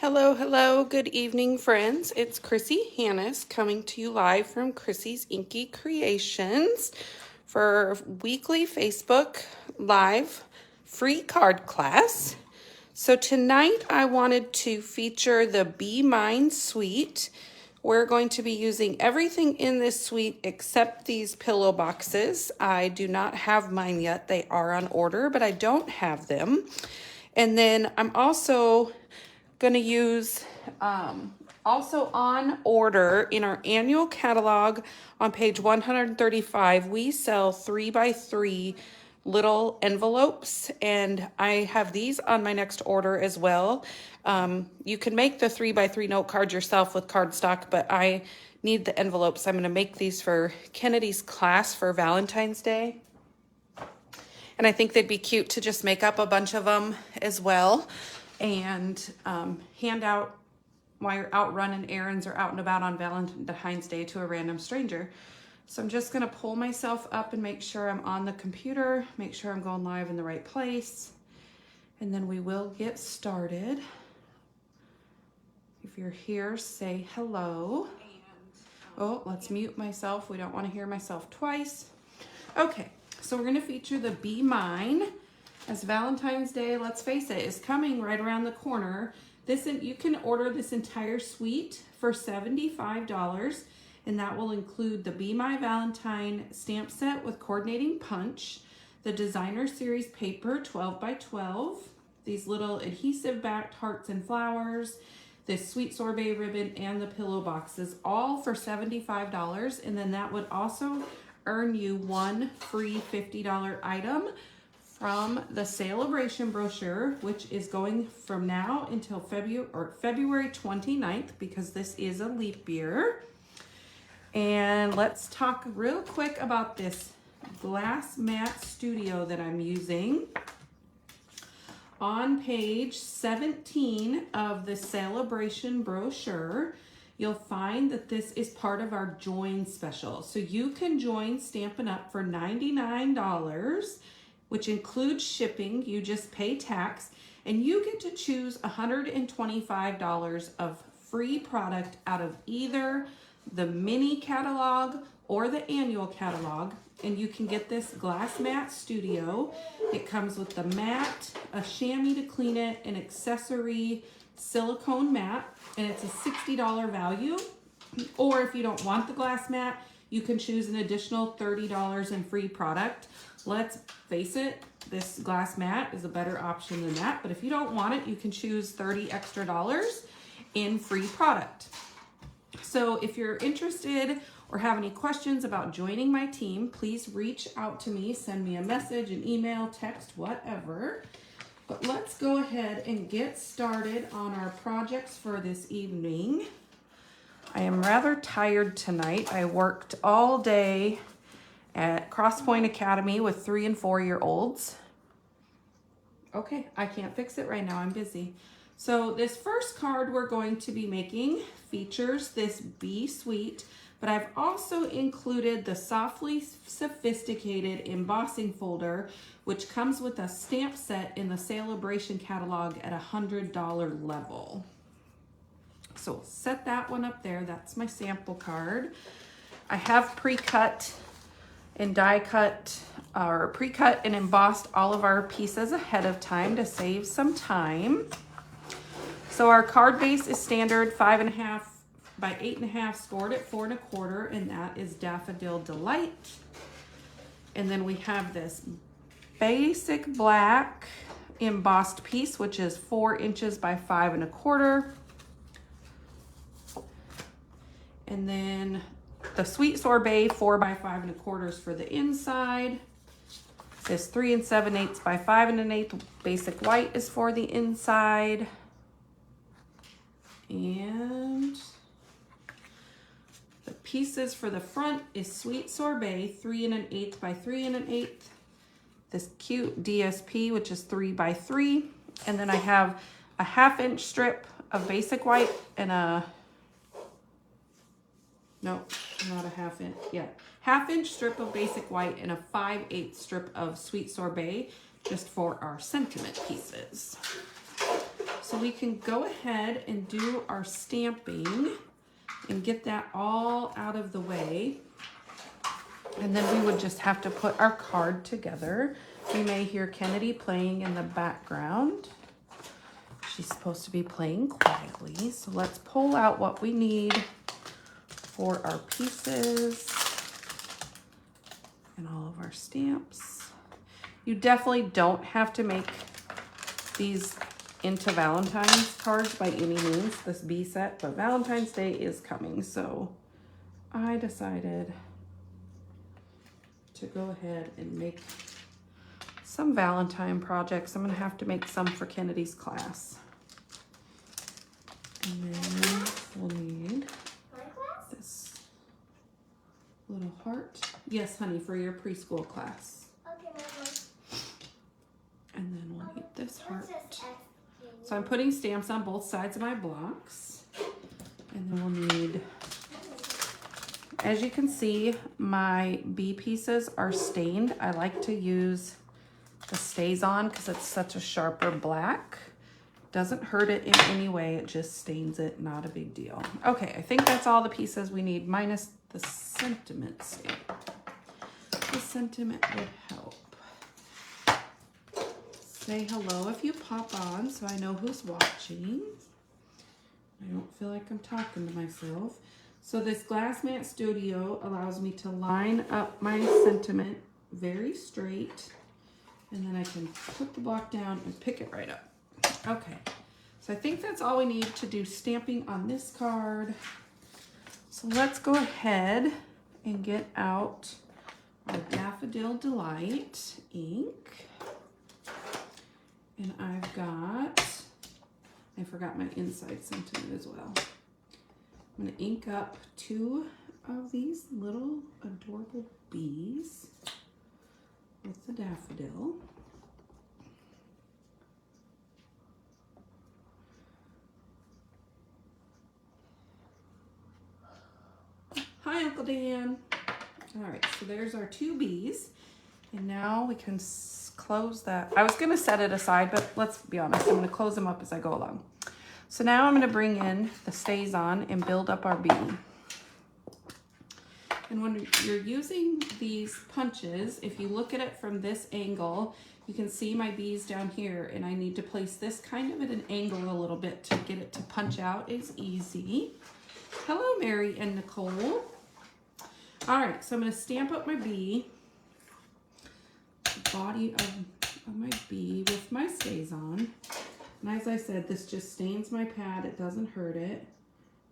Hello, hello, good evening, friends. It's Chrissy Hannes coming to you live from Chrissy's Inky Creations for weekly Facebook Live free card class. So tonight I wanted to feature the Be Mine suite. We're going to be using everything in this suite except these pillow boxes. I do not have mine yet. They are on order, but I don't have them. And then I'm also going to use also on order in our annual catalog on page 135. We sell 3x3 little envelopes, and I have these on my next order as well. You can make the 3x3 note cards yourself with cardstock, but I need the envelopes. I'm going to make these for Kennedy's class for Valentine's Day. And I think they'd be cute to just make up a bunch of them as well and hand out while you're out running errands or out and about on Valentine's Day to a random stranger. So I'm just gonna pull myself up and make sure I'm on the computer, make sure I'm going live in the right place, and then we will get started. If you're here, say hello. Oh, let's mute myself. We don't want to hear myself twice. Okay, so we're gonna feature the Be Mine. As Valentine's Day, let's face it, is coming right around the corner. You can order this entire suite for $75, and that will include the Be My Valentine stamp set with coordinating punch, the designer series paper 12x12, these little adhesive backed hearts and flowers, this sweet sorbet ribbon, and the pillow boxes, all for $75. And then that would also earn you one free $50 item from the celebration brochure, which is going from now until February 29th, because this is a leap year. And let's talk real quick about this glass mat studio that I'm using. On page 17 of the celebration brochure, you'll find that this is part of our join special. So you can join Stampin' Up! For $99, which includes shipping. You just pay tax, and you get to choose $125 of free product out of either the mini catalog or the annual catalog. And you can get this glass mat studio. It comes with the mat, a chamois to clean it, an accessory silicone mat, and it's a $60 value. Or if you don't want the glass mat, you can choose an additional $30 in free product. Let's face it, this glass mat is a better option than that, but if you don't want it, you can choose $30 extra in free product. So if you're interested or have any questions about joining my team, please reach out to me, send me a message, an email, text, whatever. But let's go ahead and get started on our projects for this evening. I am rather tired tonight. I worked all day at Crosspoint Academy with 3- and 4-year-olds. Okay, I can't fix it right now, I'm busy. So this first card we're going to be making features this Be Sweet, but I've also included the Softly Sophisticated embossing folder, which comes with a stamp set in the celebration catalog at $100 level. So we'll set that one up there. That's my sample card. I have pre-cut and die cut or pre-cut and embossed all of our pieces ahead of time to save some time. So our card base is standard 5.5 by 8.5, scored at 4 1/4, and that is Daffodil Delight. And then we have this basic black embossed piece, which is 4 inches by 5 1/4. And then the Sweet Sorbet 4 by 5 1/4 for the inside. This 3 7/8 by 5 1/8 basic white is for the inside. And the pieces for the front is Sweet Sorbet 3 1/8 by 3 1/8. This cute DSP, which is 3 by 3. And then I have a 1/2 inch strip of basic white and a Nope, not a 1/2 inch. Yeah, 1/2 inch strip of basic white and a 5/8 strip of Sweet Sorbet, just for our sentiment pieces. So we can go ahead and do our stamping and get that all out of the way. And then we would just have to put our card together. You may hear Kennedy playing in the background. She's supposed to be playing quietly. So let's pull out what we need for our pieces and all of our stamps. You definitely don't have to make these into Valentine's cards by any means, this bee set, but Valentine's Day is coming, so I decided to go ahead and make some Valentine projects. I'm gonna have to make some for Kennedy's class. And then we'll need this little heart. Yes, honey, for your preschool class. Okay, Mama. And then we'll need this heart. So I'm putting stamps on both sides of my blocks. And then we'll need, as you can see, my bee pieces are stained. I like to use the Stays On because it's such a sharper black. Doesn't hurt it in any way, it just stains it, not a big deal. Okay, I think that's all the pieces we need, minus the sentiment stamp. The sentiment would help. Say hello if you pop on so I know who's watching. I don't feel like I'm talking to myself. So this Glass Mat Studio allows me to line up my sentiment very straight, and then I can put the block down and pick it right up. Okay, so I think that's all we need to do stamping on this card. So let's go ahead and get out our Daffodil Delight ink. And I've got, I forgot my inside sentiment as well. I'm gonna ink up 2 of these little adorable bees with the daffodil. Hi, Uncle Dan. All right, so there's our 2 bees. And now we can close that. I was gonna set it aside, but let's be honest, I'm gonna close them up as I go along. So now I'm gonna bring in the Stays On and build up our bee. And when you're using these punches, if you look at it from this angle, you can see my bees down here, and I need to place this kind of at an angle a little bit to get it to punch out. It's easy. Hello, Mary and Nicole. All right, so I'm gonna stamp up my bee, the body of my bee with my Stays On. And as I said, this just stains my pad. It doesn't hurt it.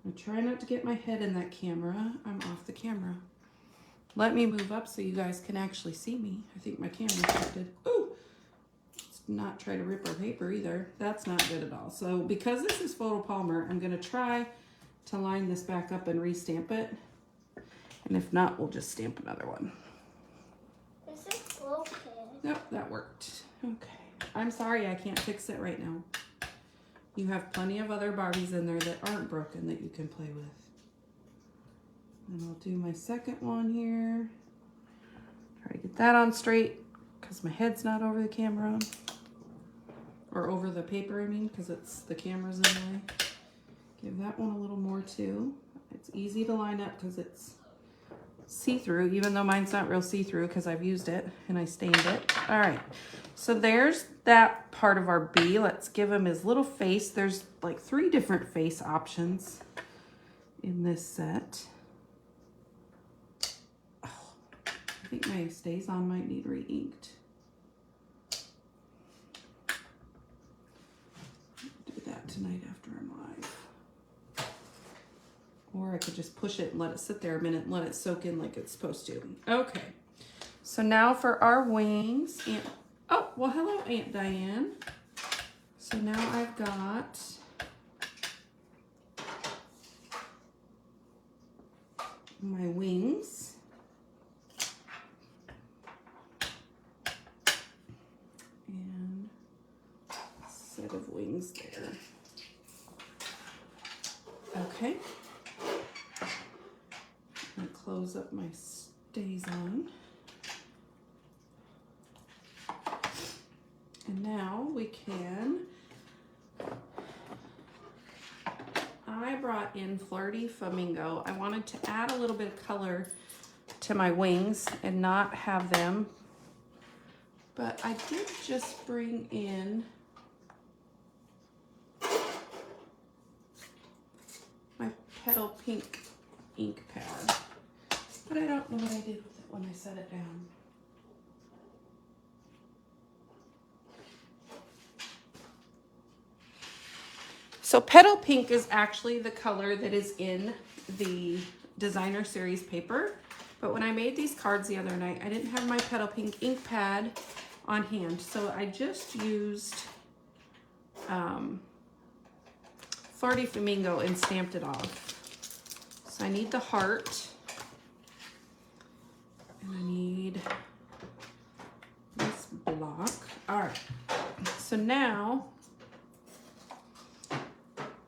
I'm gonna try not to get my head in that camera. I'm off the camera. Let me move up so you guys can actually see me. I think my camera shifted. Ooh! Let's not try to rip our paper either. That's not good at all. So because this is photopolymer, I'm gonna try to line this back up and re-stamp it. And if not, we'll just stamp another one. Is it okay? Yep, that worked. Okay. I'm sorry I can't fix it right now. You have plenty of other Barbies in there that aren't broken that you can play with. And I'll do my second one here. Try to get that on straight because my head's not over the camera. Or over the paper, I mean, because it's the camera's in the way. Give that one a little more too. It's easy to line up because it's see-through, even though mine's not real see-through because I've used it and I stained it. All right, so there's that part of our bee. Let's give him his little face. There's like 3 different face options in this set. Oh, I think my Stays On might need re-inked. Do that tonight after I'm live. Or I could just push it and let it sit there a minute and let it soak in like it's supposed to. Okay, so now for our wings. Oh, well, hello, Aunt Diane. So now I've got my wings. And a set of wings there. Okay. I'm gonna close up my Stays On. And now we can I brought in Flirty Flamingo. I wanted to add a little bit of color to my wings and not have them, but I did just bring in my Petal Pink ink pad, but I don't know what I did with it when I set it down. So Petal Pink is actually the color that is in the designer series paper, but when I made these cards the other night, I didn't have my Petal Pink ink pad on hand, so I just used Flirty Flamingo and stamped it off. So I need the heart, and I need this block. All right, so now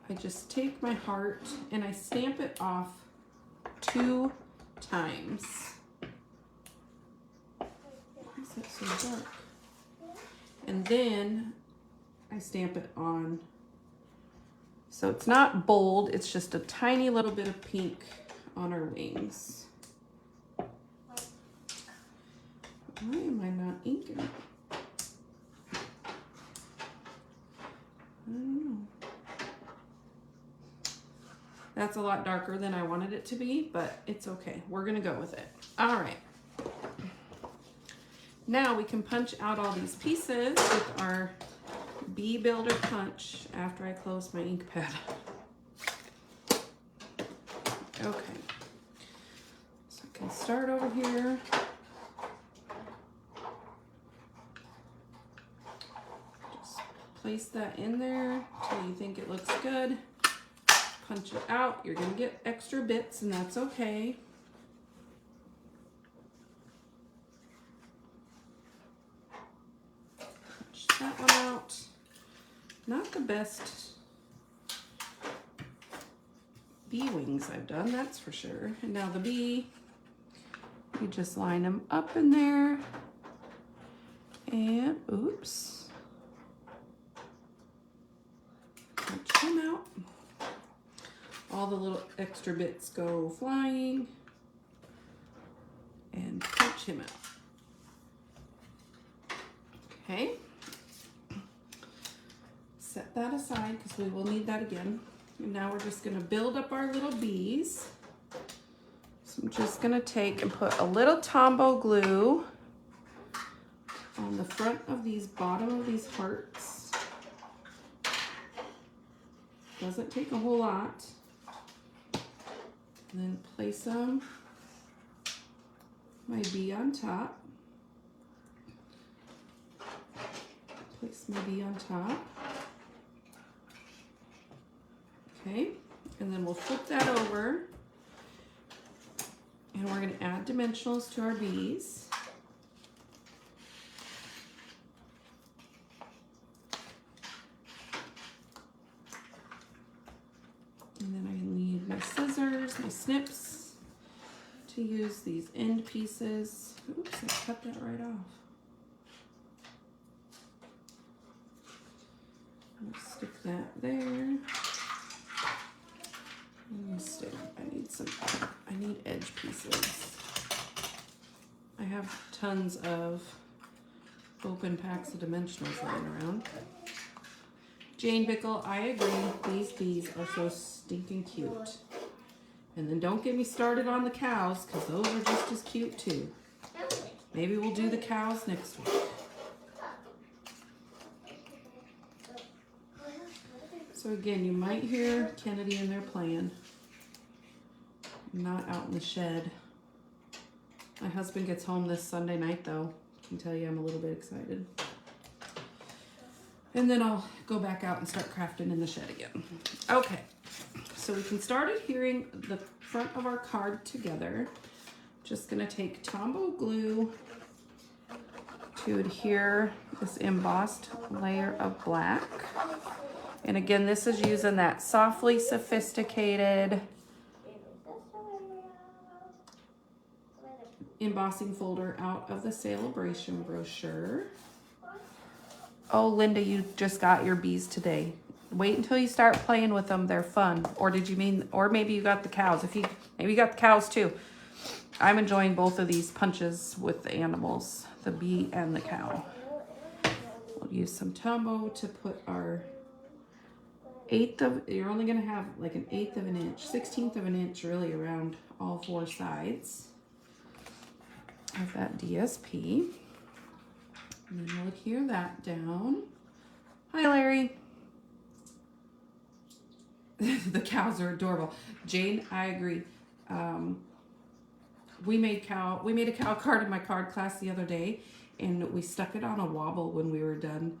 I just take my heart and I stamp it off 2 times. Why is that so dark? And then I stamp it on. So it's not bold, it's just a tiny little bit of pink on our wings. Why am I not inking it? I don't know. That's a lot darker than I wanted it to be, but it's okay. We're gonna go with it. All right. Now we can punch out all these pieces with our Bee Builder punch after I close my ink pad. Okay. So I can start over here. Just place that in there until you think it looks good. Punch it out. You're going to get extra bits, and that's okay. Punch that one out. Not the best bee wings I've done, that's for sure. And now the bee, you just line them up in there. And, oops. Punch him out. All the little extra bits go flying, and punch him out. Okay. Set that aside because we will need that again. And now we're just gonna build up our little bees. So I'm just gonna take and put a little Tombow glue on the front of these, bottom of these hearts. Doesn't take a whole lot. And then place my bee on top. Place my bee on top. Okay, and then we'll flip that over. And we're going to add dimensionals to our bees. And then I need my scissors, my snips, to use these end pieces. Oops, I cut that right off. I'll stick that there. Instead, I need edge pieces. I have tons of open packs of dimensionals lying around. Jane Bickle, I agree. These bees are so stinking cute. And then don't get me started on the cows, because those are just as cute too. Maybe we'll do the cows next week. So again, you might hear Kennedy in there playing. I'm not out in the shed. My husband gets home this Sunday night though. I can tell you I'm a little bit excited. And then I'll go back out and start crafting in the shed again. Okay, so we can start adhering the front of our card together. Just gonna take Tombow glue to adhere this embossed layer of black. And again, this is using that Softly Sophisticated embossing folder out of the Celebration brochure. Oh, Linda, you just got your bees today. Wait until you start playing with them. They're fun. Or did you mean, or maybe you got the cows. Maybe you got the cows too. I'm enjoying both of these punches with the animals, the bee and the cow. We'll use some Tombow to put our you're only gonna have like an 1/8 of an inch, 1/16 of an inch really around all 4 sides of that DSP. And then we'll adhere that down. Hi, Larry. The cows are adorable. Jane, I agree. We made a cow card in my card class the other day, and we stuck it on a wobble when we were done.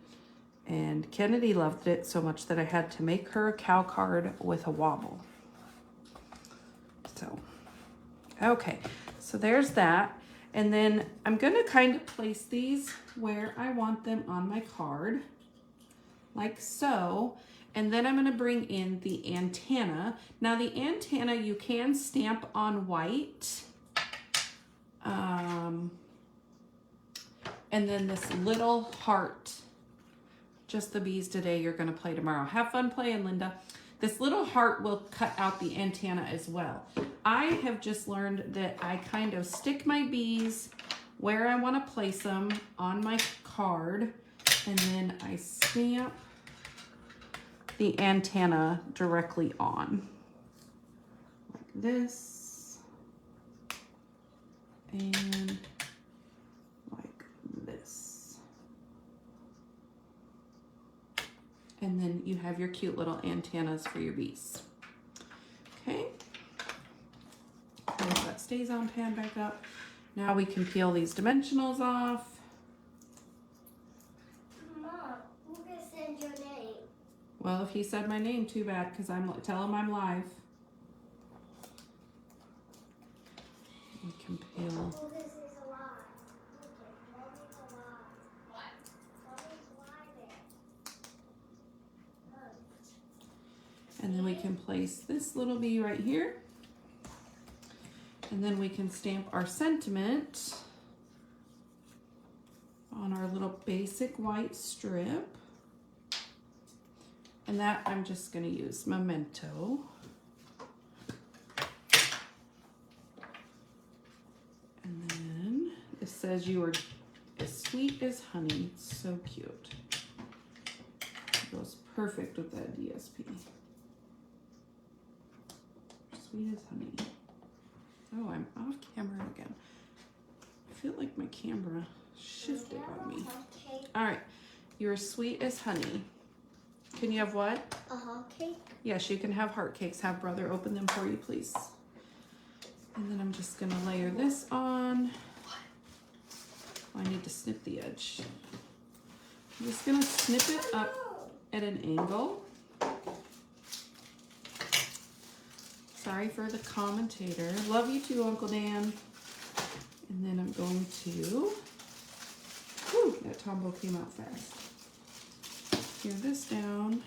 And Kennedy loved it so much that I had to make her a cow card with a wobble. So, okay, so there's that. And then I'm gonna kind of place these where I want them on my card, like so. And then I'm gonna bring in the antenna. Now the antenna you can stamp on white. And then this little heart, just the bees today, you're gonna play tomorrow. Have fun playing, Linda. This little heart will cut out the antenna as well. I have just learned that I kind of stick my bees where I wanna place them on my card, and then I stamp the antenna directly on, like this, and like this. And then you have your cute little antennas for your bees. Okay, close that stays on pan back up. Now we can peel these dimensionals off. Mom, who can send your name? Well, if he said my name, too bad, because tell him I'm live. We can peel. Oh, this is alive. Okay, Mommy's alive. What? Mommy's alive there. And then we can place this little bee right here. And then we can stamp our sentiment on our little basic white strip. And that I'm just gonna use Memento. And then it says you are as sweet as honey. It's so cute. It goes perfect with that DSP. Sweet as honey. Oh, I'm off camera again. I feel like my camera shifted on me. All right, you're as sweet as honey. Can you have what? A hot cake? Yes, you can have heart cakes. Have brother open them for you, please. And then I'm just gonna layer this on. I need to snip the edge. I'm just gonna snip it up at an angle. Sorry for the commentator. Love you too, Uncle Dan. And then I'm going to, whew, that Tombow came out fast. Tear this down.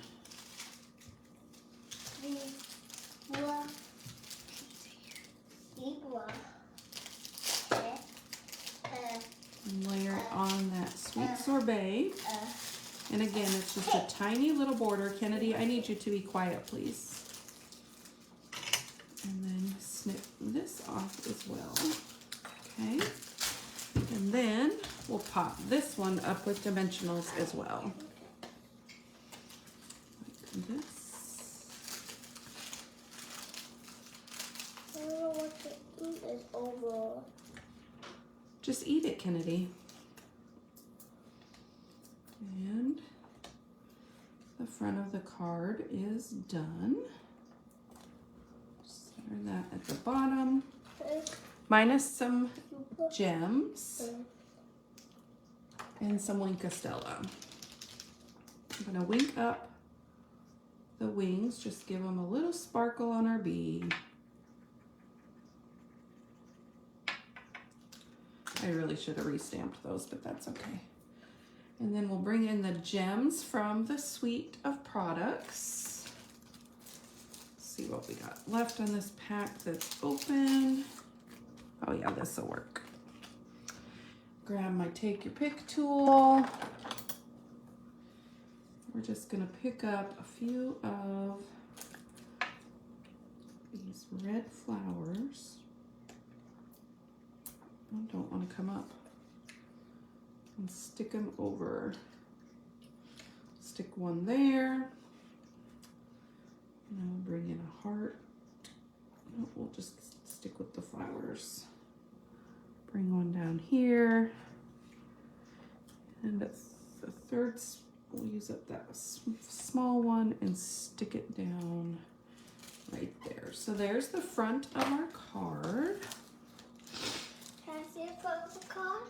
And layer it on that sweet sorbet. And again, it's just a tiny little border. Kennedy, I need you to be quiet, please. And then snip this off as well. Okay. And then we'll pop this one up with dimensionals as well. Like this. I don't know what to eat is over. Just eat it, Kennedy. And the front of the card is done. Center that at the bottom. Minus some gems and some Wink Stella. I'm gonna wink up the wings, just give them a little sparkle on our bee. I really should have restamped those, but that's okay. And then we'll bring in the gems from the suite of products. Let's see what we got left on this pack that's open. Oh yeah, this will work. Grab my take your pick tool. we're just gonna pick up a few of these red flowers. I don't want to come up, and stick them over. Stick one there. And then we'll bring in a heart. No, we'll just stick with the flowers. Bring one down here. And the third, we'll use up that small one and stick it down right there. So there's the front of our card. Can I see the front of the card?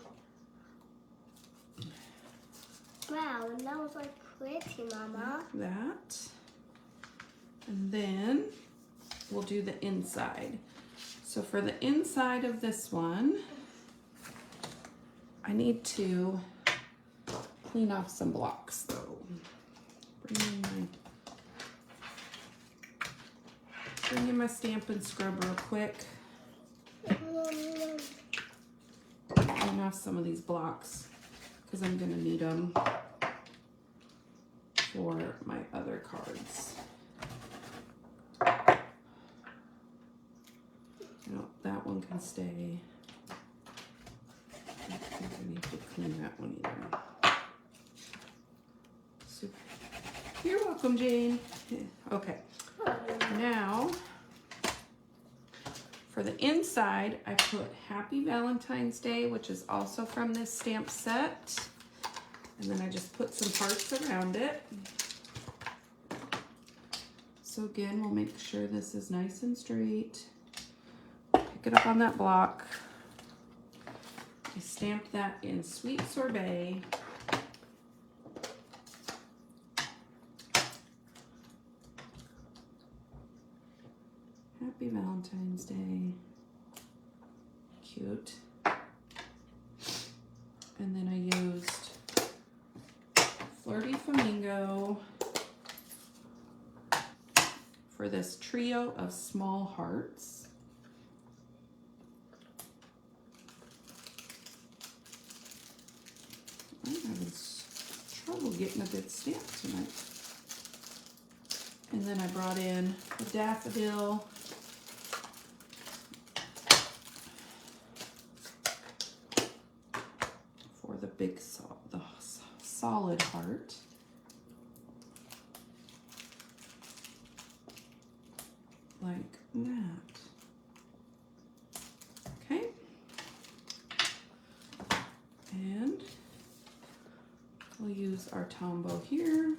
Wow, and that was like pretty, Mama. Like that. And then we'll do the inside. So for the inside of this one, I need to clean off some blocks though. Bring in my Stampin' scrub real quick. Clean off some of these blocks because I'm gonna need them for my other cards. No, that one can stay. I don't think I need to clean that one either. Super. You're welcome, Jane. Okay. Now, for the inside, I put Happy Valentine's Day, which is also from this stamp set. And then I just put some hearts around it. So again, we'll make sure this is nice and straight. Pick it up on that block. I stamped that in Sweet Sorbet. Happy Valentine's Day. Cute. And then I used Flirty Flamingo for this trio of small hearts. I'm having trouble getting a good stamp tonight. And then I brought in the daffodil. For the big, the solid heart. Like that. Okay. And we'll use our Tombow here.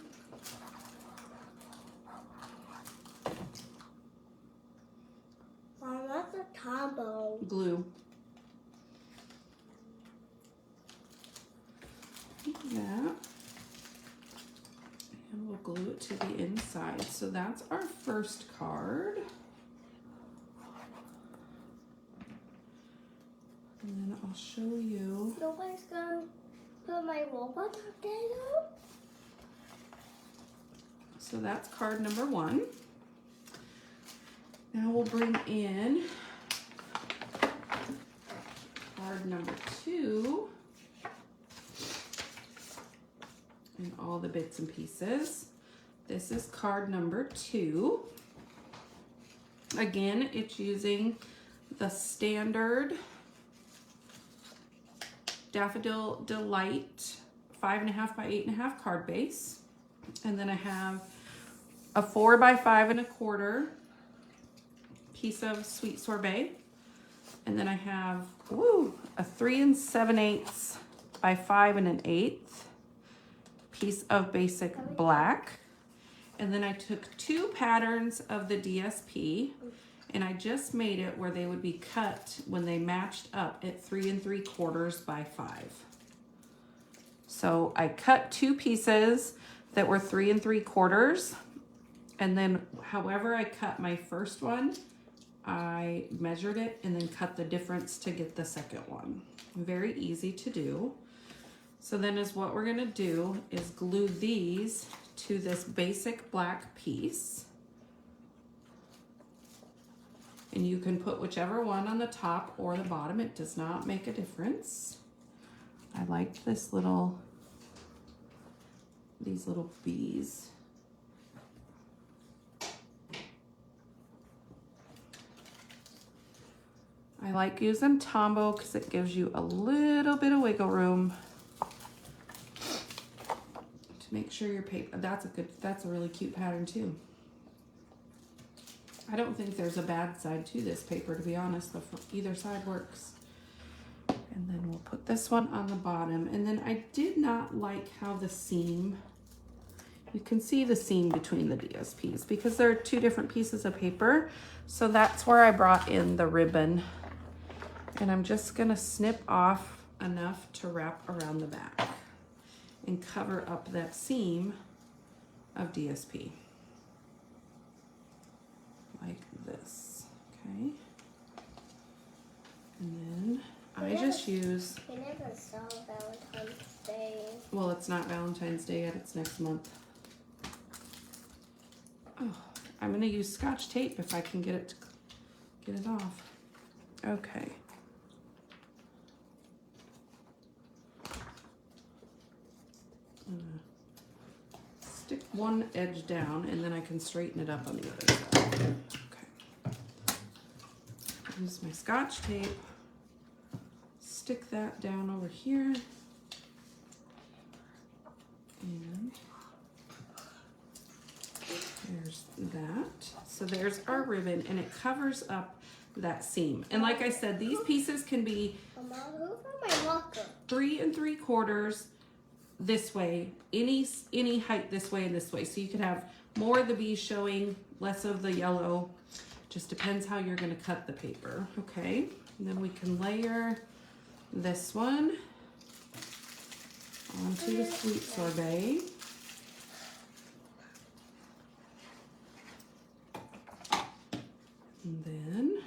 Mom, what's a Tombow? Glue. Like that. And we'll glue it to the inside. So that's our first card. And then I'll show you. Nobody's gonna put my robot up there though? So that's card number 1. Now we'll bring in card number 2. And all the bits and pieces. This is card number 2. Again, it's using the standard Daffodil Delight 5.5 by 8.5 card base. And then I have a 4 by 5.25 piece of Sweet Sorbet. And then I have, a 3 7/8 by 5 1/8 piece of basic black. And then I took 2 patterns of the DSP and I just made it where they would be cut when they matched up at 3 3/4 by 5. So I cut 2 pieces that were 3 3/4, and then however I cut my first one, I measured it and then cut the difference to get the second one. Very easy to do. So then is what we're gonna do is glue these to this basic black piece. And you can put whichever one on the top or the bottom. It does not make a difference. I liked this little these little bees. I like using Tombow because it gives you a little bit of wiggle room to make sure your paper, that's a really cute pattern too. I don't think there's a bad side to this paper, to be honest. Either side works. And then we'll put this one on the bottom. And then I did not like how the seam, you can see the seam between the DSPs because there are two different pieces of paper. So that's where I brought in the ribbon. And I'm just gonna snip off enough to wrap around the back and cover up that seam of DSP. Like this, okay? And then I just use... We never saw Valentine's Day. Well, it's not Valentine's Day yet, it's next month. Oh, I'm gonna use Scotch tape if I can get it off. Okay. Stick one edge down and then I can straighten it up on the other side. Okay. Use my Scotch tape. Stick that down over here. And there's that. So there's our ribbon and it covers up that seam. And like I said, these pieces can be Mama, who's on my locker? 3 3/4 this way, any height this way and this way. So you could have more of the bees showing, less of the yellow. Just depends how you're gonna cut the paper, okay? And then we can layer this one onto the sweet sorbet. And then,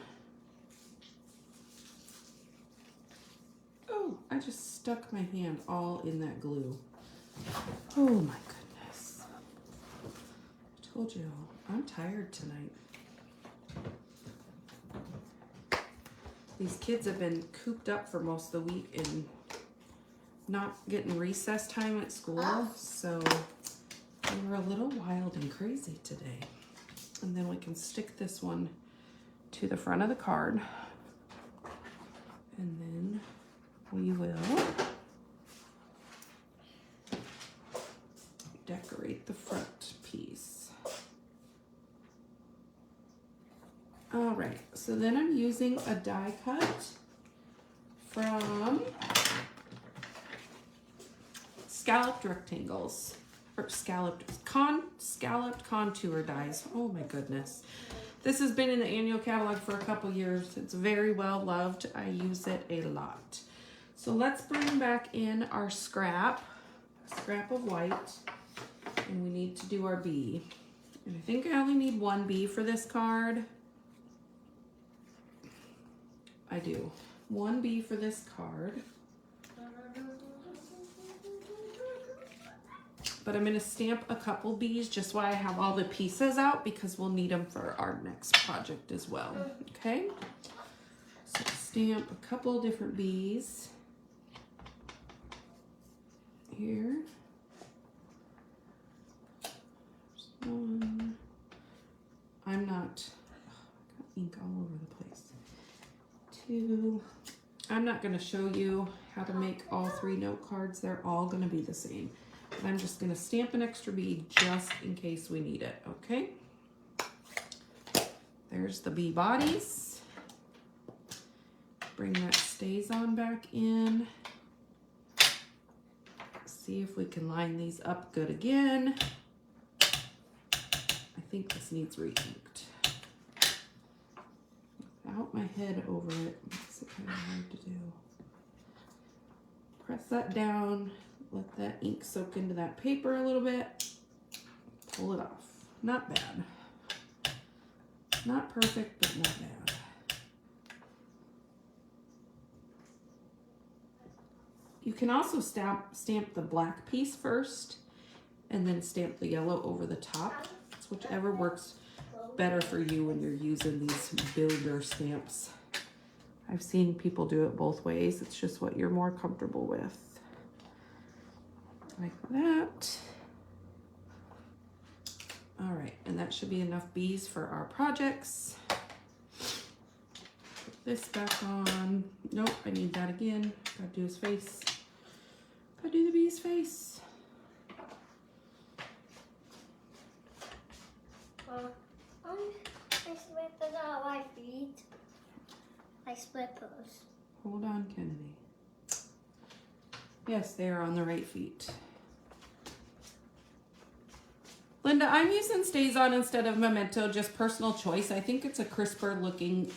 oh, I just stuck my hand all in that glue. Oh my goodness. I told you, I'm tired tonight. These kids have been cooped up for most of the week and not getting recess time at school, so they were a little wild and crazy today. And then we can stick this one to the front of the card. And then we will decorate the front piece. All right, so then I'm using a die cut from Scalloped Rectangles, or scalloped contour dies. Oh my goodness. This has been in the annual catalog for a couple years. It's very well loved. I use it a lot. So let's bring back in our scrap of white, and we need to do our bee. And I think I only need one bee for this card. I do. One bee for this card. But I'm gonna stamp a couple bees just while I have all the pieces out because we'll need them for our next project as well, okay? So stamp a couple different bees here. There's one. I'm not, I got ink all over the place. 2. I'm not gonna show you how to make all 3 note cards. They're all gonna be the same. But I'm just gonna stamp an extra bead just in case we need it, okay? There's the bee bodies. Bring that stays on back in. See if we can line these up good again. I think this needs re-inked. Without my head over it, makes it kind of hard to do. Press that down. Let that ink soak into that paper a little bit. Pull it off. Not bad. Not perfect, but not bad. You can also stamp the black piece first and then stamp the yellow over the top. It's whichever works better for you when you're using these builder stamps. I've seen people do it both ways. It's just what you're more comfortable with. Like that. All right, and that should be enough bees for our projects. Put this back on. Nope, I need that again. Gotta do his face. Gotta do the bee's face. I split it on my feet. I split those. Hold on, Kennedy. Yes, they are on the right feet. Linda, I'm using Stays On instead of Memento, just personal choice. I think it's a crisper looking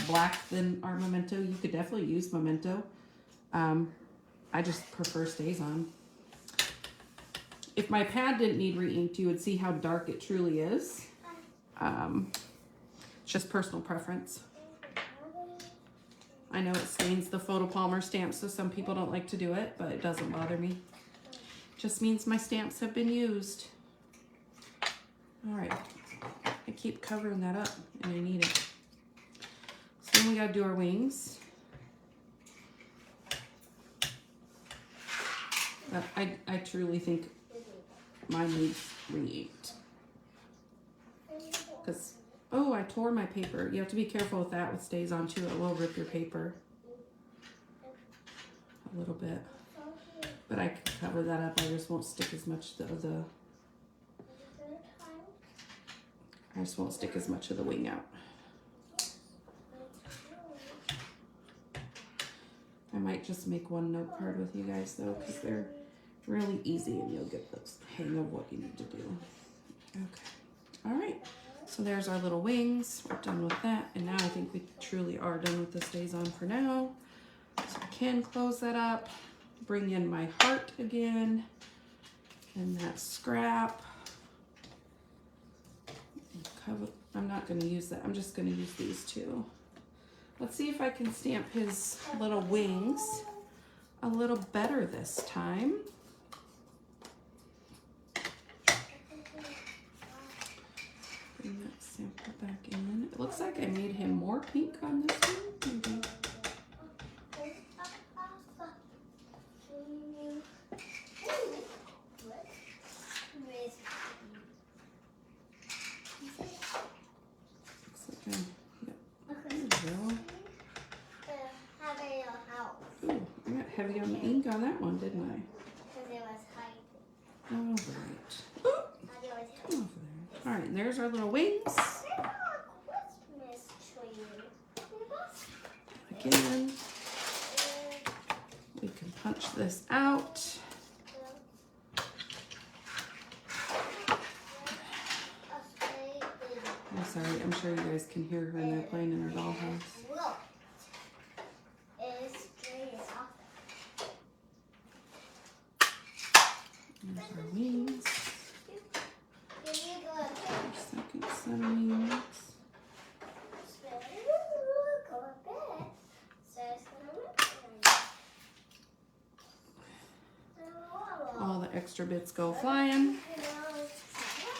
black than our Memento. You could definitely use Memento. I just prefer Stays On. If my pad didn't need re-inked, you would see how dark it truly is. It's just personal preference. I know it stains the photopolymer stamp, so some people don't like to do it, but it doesn't bother me. Just means my stamps have been used. All right, I keep covering that up and I need it. So then we gotta do our wings. But I truly think mine needs re-inked. Because, oh, I tore my paper. You have to be careful with that with Stays On too. It will rip your paper a little bit. But I can cover that up. I just won't stick as much of the wing out. I might just make one note card with you guys though, because they're really easy and you'll get the hang of what you need to do. Okay. All right. So there's our little wings. We're done with that. And now I think we truly are done with the Stays On for now. So I can close that up. Bring in my heart again. And that scrap. I'm not going to use that. I'm just going to use these two. Let's see if I can stamp his little wings a little better this time. Bring that sample back in. It looks like I made him more pink on this one. Maybe. Heavy on the ink on that one, didn't I? Because it was high. All right. Oop. Come over there. All right, and there's our little wings. Again, we can punch this out. I'm sorry, I'm sure you guys can hear her and they're playing in her dollhouse. There's our wings. Our second set of wings. All the extra bits go flying.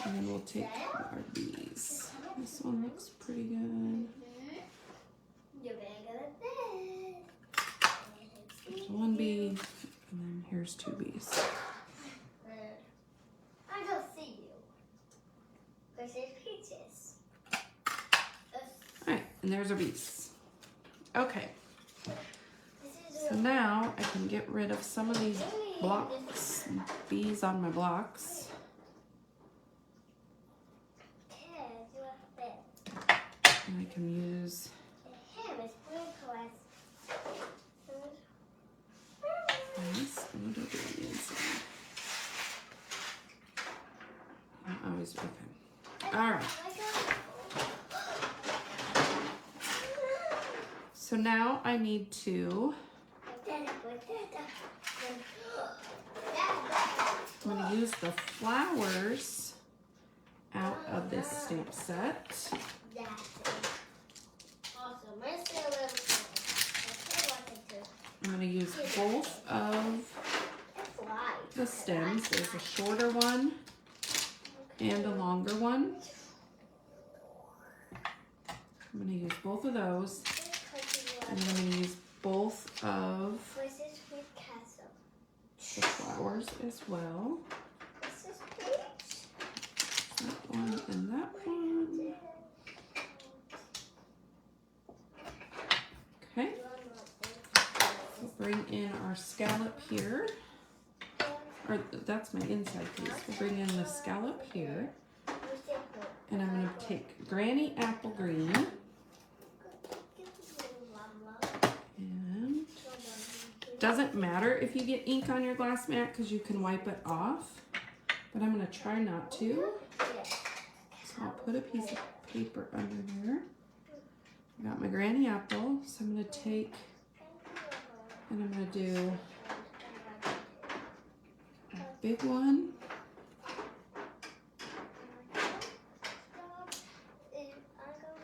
And then we'll take our bees. This one looks pretty good. There's one bee, and then here's two bees. I don't see you. Because there's peaches. Alright, and there's our bees. Okay. So now I can get rid of some of these blocks, bees on my blocks. And I can use this. What do I do on the inside? I always, okay. Alright. So now I need to, I'm going to use the flowers out of this stamp set. I'm going to use both of the stems. There's a shorter one and a longer one. I'm going to use both of those. And then I'm going to use both of the flowers as well. That one and that one. Okay. We'll bring in our scallop here. Or that's my inside piece. We'll bring in the scallop here. And I'm going to take Granny Apple Green. And doesn't matter if you get ink on your glass mat because you can wipe it off. But I'm going to try not to. So I'll put a piece of paper under there. I got my Granny Apple. So I'm going to take and I'm going to do a big one.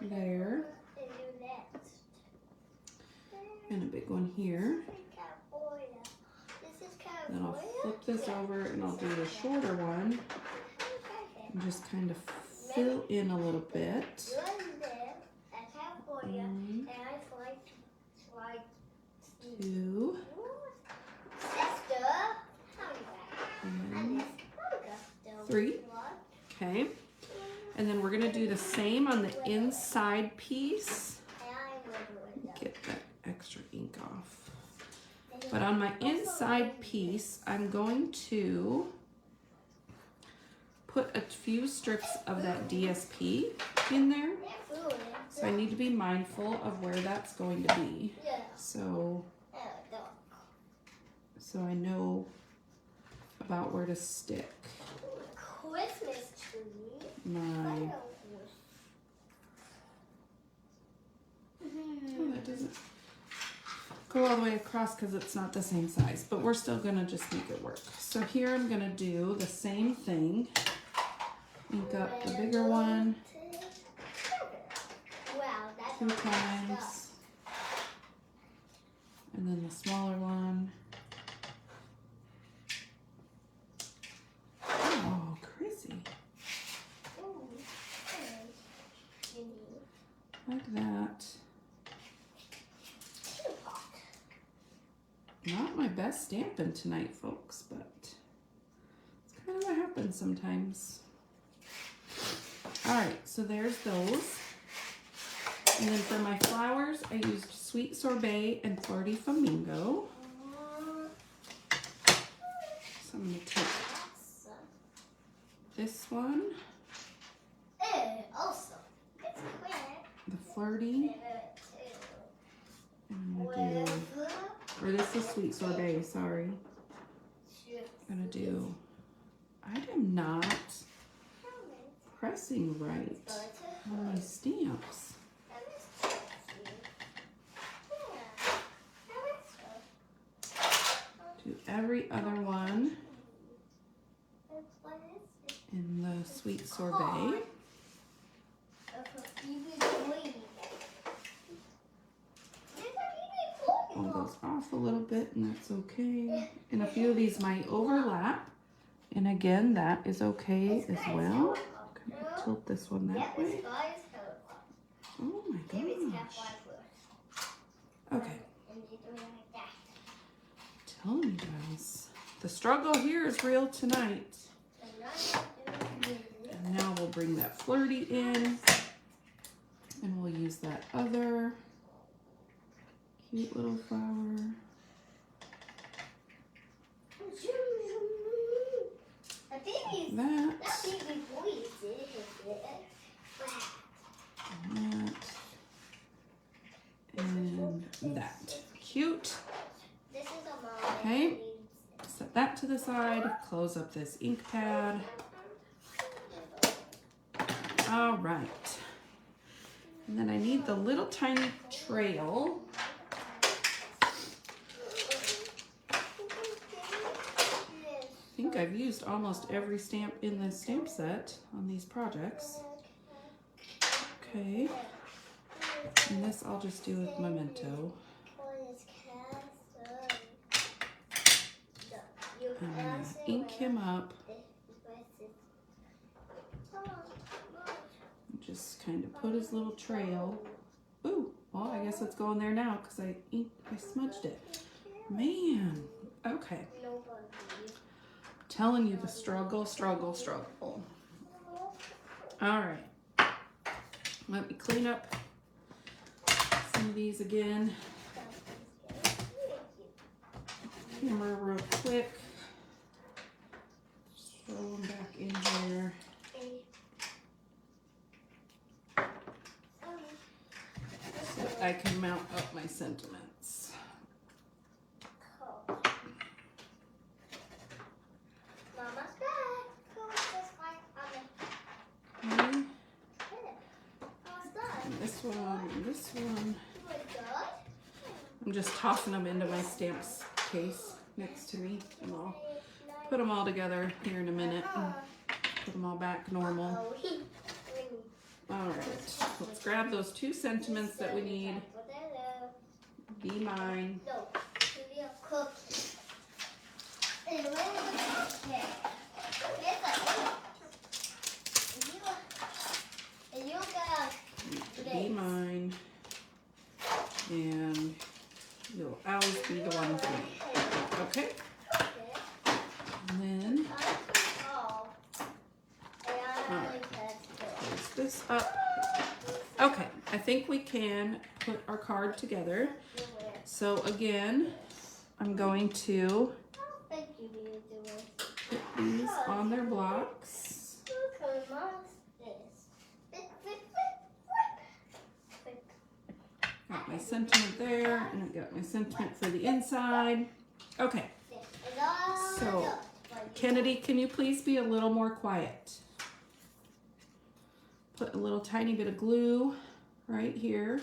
There. And a big one here. Then I'll flip this over and I'll do the shorter one. And just kind of fill in a little bit. One, two, and three. Okay. And then we're going to do the same on the inside piece. Get that extra ink off. But on my inside piece, I'm going to put a few strips of that DSP in there. So I need to be mindful of where that's going to be. So I know about where to stick Christmas tree. my... Oh, that doesn't go all the way across because it's not the same size, but we're still gonna just make it work. So here I'm gonna do the same thing. Ink up the bigger one 2 times, and then the smaller one. Oh, crazy. Like that. Not my best Stampin' tonight, folks, but it's kind of what happens sometimes. All right, so there's those. And then for my flowers, I used Sweet Sorbet and Flirty Flamingo. So I'm going to take this one, the Flirty, and I'm going to do, or this is Sweet Sorbet, sorry. I'm going to do, I am not pressing right on my stamps. Do every other one in the Sweet Sorbet. One goes off a little bit, and that's okay. And a few of these might overlap, and again, that is okay as well. Can I tilt this one that way? Oh my gosh. Okay. Telling you guys, the struggle here is real tonight. And now we'll bring that Flirty in, and we'll use that other cute little flower. That. And that. Cute. Okay. Set that to the side. Close up this ink pad. All right. And then I need the little tiny trail. I think I've used almost every stamp in this stamp set on these projects. Okay. And this I'll just do with Memento. I'm gonna ink him up. Just kind of put his little trail. Ooh, well, I guess it's going there now because I smudged it. Man, okay. Telling you the struggle. All right. Let me clean up some of these again. Camera real quick. Just throw them back in here. So I can mount up my sentiments. Mama's back. Okay. Almost done. And this one, and this one. You were good? I'm just tossing them into my stamps case next to me, and I'll put them all together here in a minute and put them all back normal. All right, let's grab those 2 sentiments that we need. Be mine. No, give me a cookie. And where is the cookie? And you got Be mine. And you'll always be the one for me. Okay? And then close this up. Okay, I think we can put our card together. So again, I'm going to put these on their blocks. Got my sentiment there, and I got my sentiment for the inside. Okay, so Kennedy, can you please be a little more quiet? Put a little tiny bit of glue right here.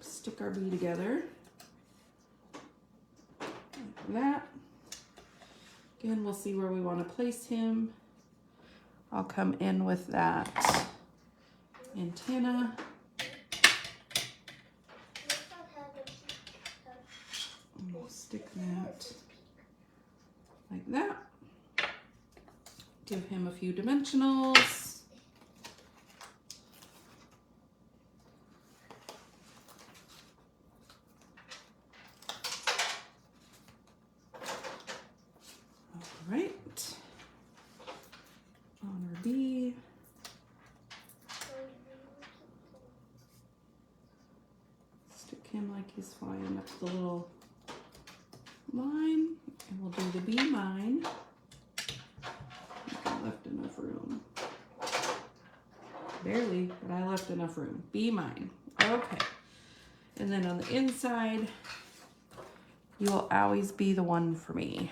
Stick our bee together. Like that. Again, we'll see where we want to place him. I'll come in with that antenna. And we'll stick that like that. Give him a few dimensionals. All right. On our bee. Stick him like he's flying up the little line. And we'll do the bee mine. I left enough room. Barely, but I left enough room. Be mine. Okay. And then on the inside, you will always be the one for me.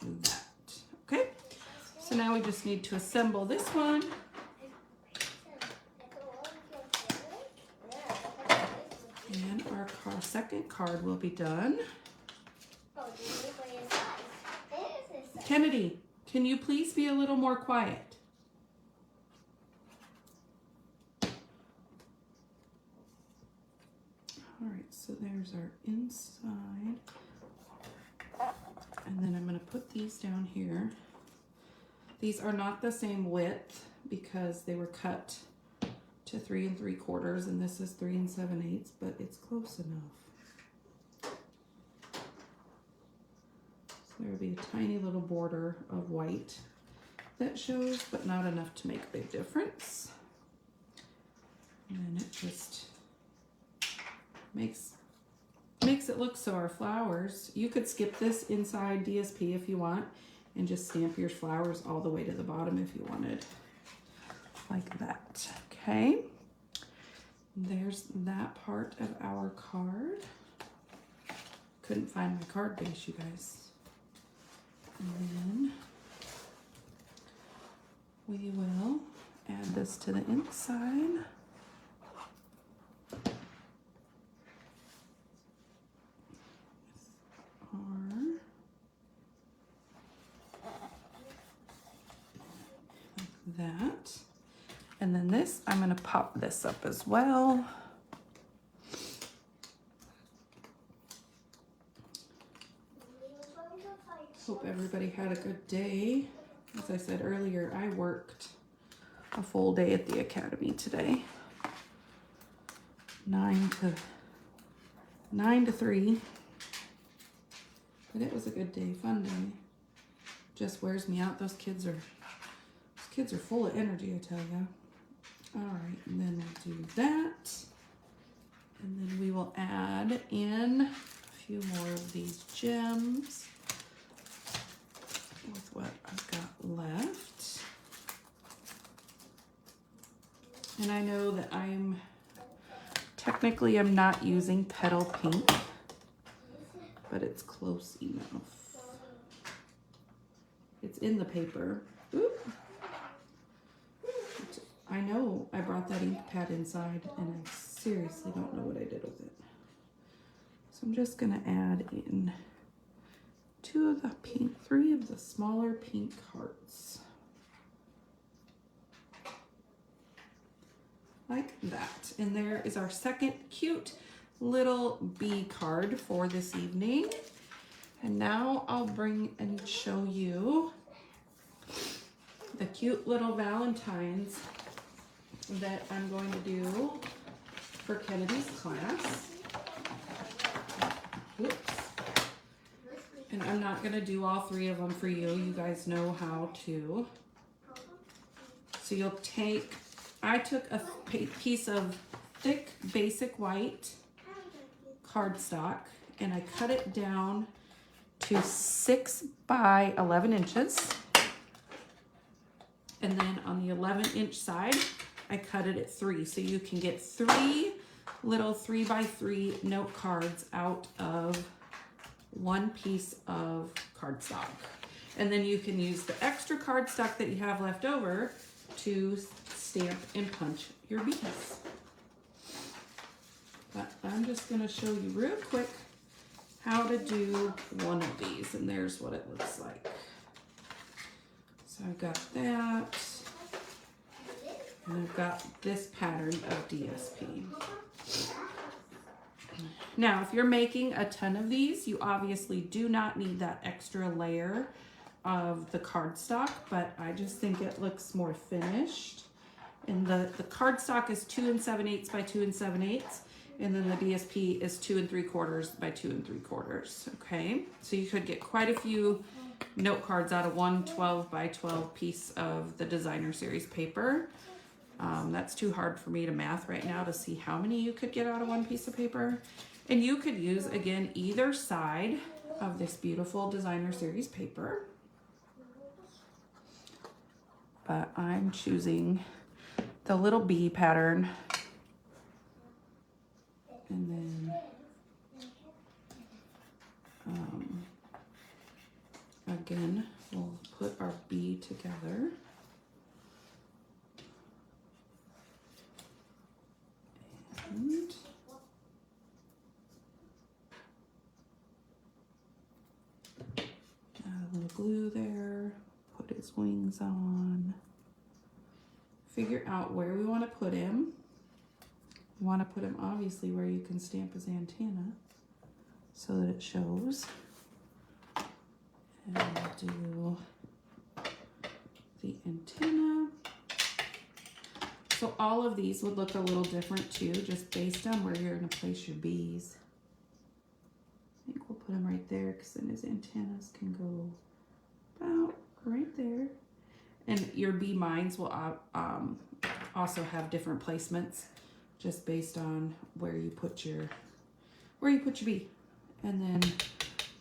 Like that. Okay. So now we just need to assemble this one. And our second card will be done. Kennedy, can you please be a little more quiet? All right, so there's our inside. And then I'm going to put these down here. These are not the same width because they were cut to 3 3/4, and this is 3 7/8, but it's close enough. So there'll be a tiny little border of white that shows, but not enough to make a big difference. And then it just makes it look so our flowers, you could skip this inside DSP if you want and just stamp your flowers all the way to the bottom if you wanted, like that. Okay, there's that part of our card. Couldn't find my card base, you guys. And then we will add this to the inside. Like that. And then this, I'm going to pop this up as well. Hope everybody had a good day. As I said earlier, I worked a full day at the academy today. 9 to 3. But it was a good day, fun day. Just wears me out. Those kids are full of energy, I tell you. All right, and then we'll do that. And then we will add in a few more of these gems with what I've got left. And I know that I'm not using petal pink, but it's close enough. It's in the paper. Oop. I know I brought that ink pad inside and I seriously don't know what I did with it. So I'm just gonna add in 2 of the pink, 3 of the smaller pink hearts. Like that. And there is our second cute little bee card for this evening. And now I'll bring and show you the cute little Valentines that I'm going to do for Kennedy's class. Whoops. And I'm not going to do all 3 of them for you. You guys know how to. So you'll take, I took a piece of thick basic white cardstock and I cut it down to 6 by 11 inches. And then on the 11-inch side, I cut it at 3. So you can get 3 little 3 by 3 note cards out of 1 piece of cardstock. And then you can use the extra cardstock that you have left over to stamp and punch your bees. But I'm just gonna show you real quick how to do one of these, and there's what it looks like. So I've got that, and I've got this pattern of DSP. Now, if you're making a ton of these, you obviously do not need that extra layer of the cardstock, but I just think it looks more finished. And the cardstock is 2 7/8 by 2 7/8. And then the DSP is 2 3/4 by 2 3/4. Okay, so you could get quite a few note cards out of 1 12 by 12 piece of the designer series paper. That's too hard for me to math right now to see how many you could get out of 1 piece of paper. And you could use, again, either side of this beautiful designer series paper. But I'm choosing the little bee pattern. And then again, we'll put our bee together. And add a little glue there, put his wings on. Figure out where we want to put him. You want to put him obviously where you can stamp his antenna so that it shows. And we'll do the antenna. So all of these would look a little different too, just based on where you're going to place your bees. I think we'll put him right there because then his antennas can go about right there. And your bee minds will also have different placements, just based on where you put your bee. And then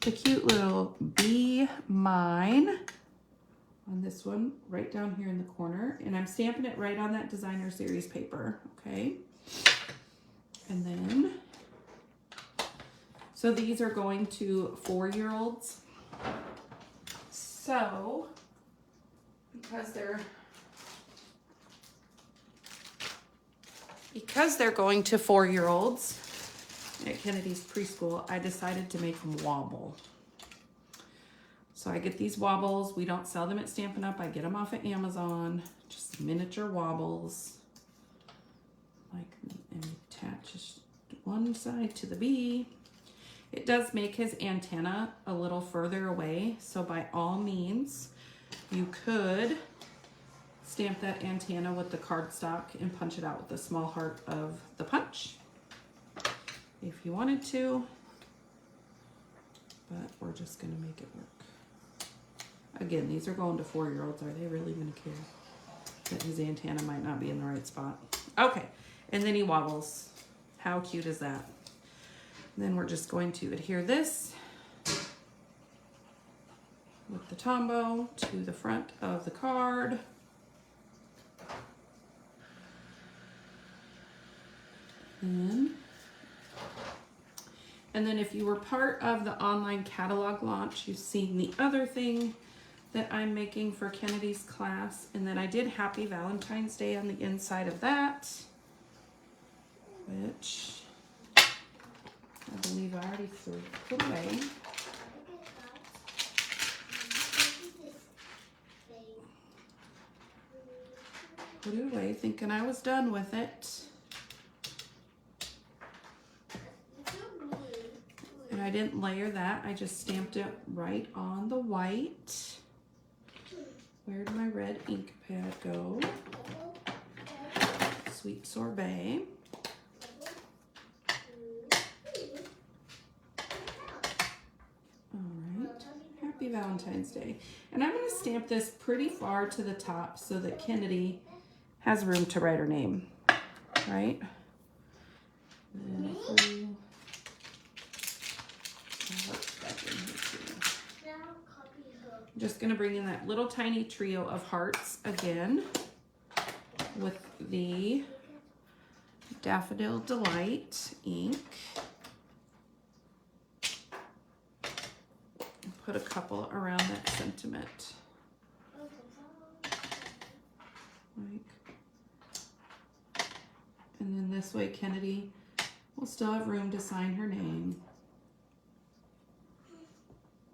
the cute little bee mine on this one right down here in the corner, and I'm stamping it right on that designer series paper. Okay, and then so these are going to 4-year-olds. So because they're going to 4-year-olds at Kennedy's preschool, I decided to make them wobble. So I get these wobbles. We don't sell them at Stampin' Up. I get them off of Amazon. Just miniature wobbles. And attach just one side to the bee. It does make his antenna a little further away. So by all means, you could stamp that antenna with the cardstock and punch it out with the small heart of the punch if you wanted to, but we're just gonna make it work. Again, these are going to 4-year-olds. Are they really gonna care that his antenna might not be in the right spot? Okay, and then he wobbles. How cute is that? And then we're just going to adhere this with the Tombow to the front of the card. And then if you were part of the online catalog launch, you've seen the other thing that I'm making for Kennedy's class. And then I did Happy Valentine's Day on the inside of that, which I believe I already put away. Put it away, thinking I was done with it. And I didn't layer that, I just stamped it right on the white. Where did my red ink pad go? Sweet Sorbet. Alright, Happy Valentine's Day. And I'm going to stamp this pretty far to the top so that Kennedy has room to write her name, right? And if we, I'm just going to bring in that little tiny trio of hearts again with the Daffodil Delight ink. Put a couple around that sentiment. And then this way Kennedy will still have room to sign her name.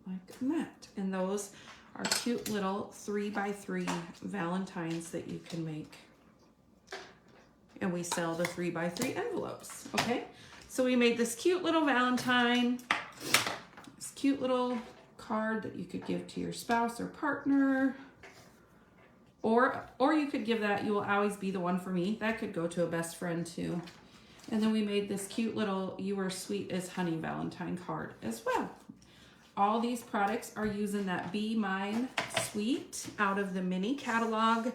Like that. And those are cute little 3x3 Valentines that you can make. And we sell the 3x3 envelopes, okay? So we made this cute little Valentine, this cute little card that you could give to your spouse or partner. Or you could give that, You Will Always Be the One for Me. That could go to a best friend too. And then we made this cute little You Are Sweet as Honey Valentine card as well. All these products are using that Be Mine Sweet out of the mini catalog,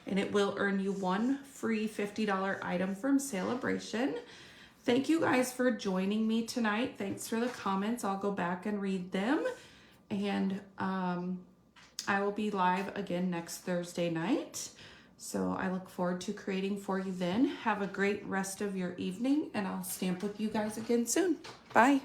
and it will earn you one free $50 item from Celebration. Thank you guys for joining me tonight. Thanks for the comments. I'll go back and read them. And I will be live again next Thursday night. So I look forward to creating for you then. Have a great rest of your evening, and I'll stamp with you guys again soon. Bye.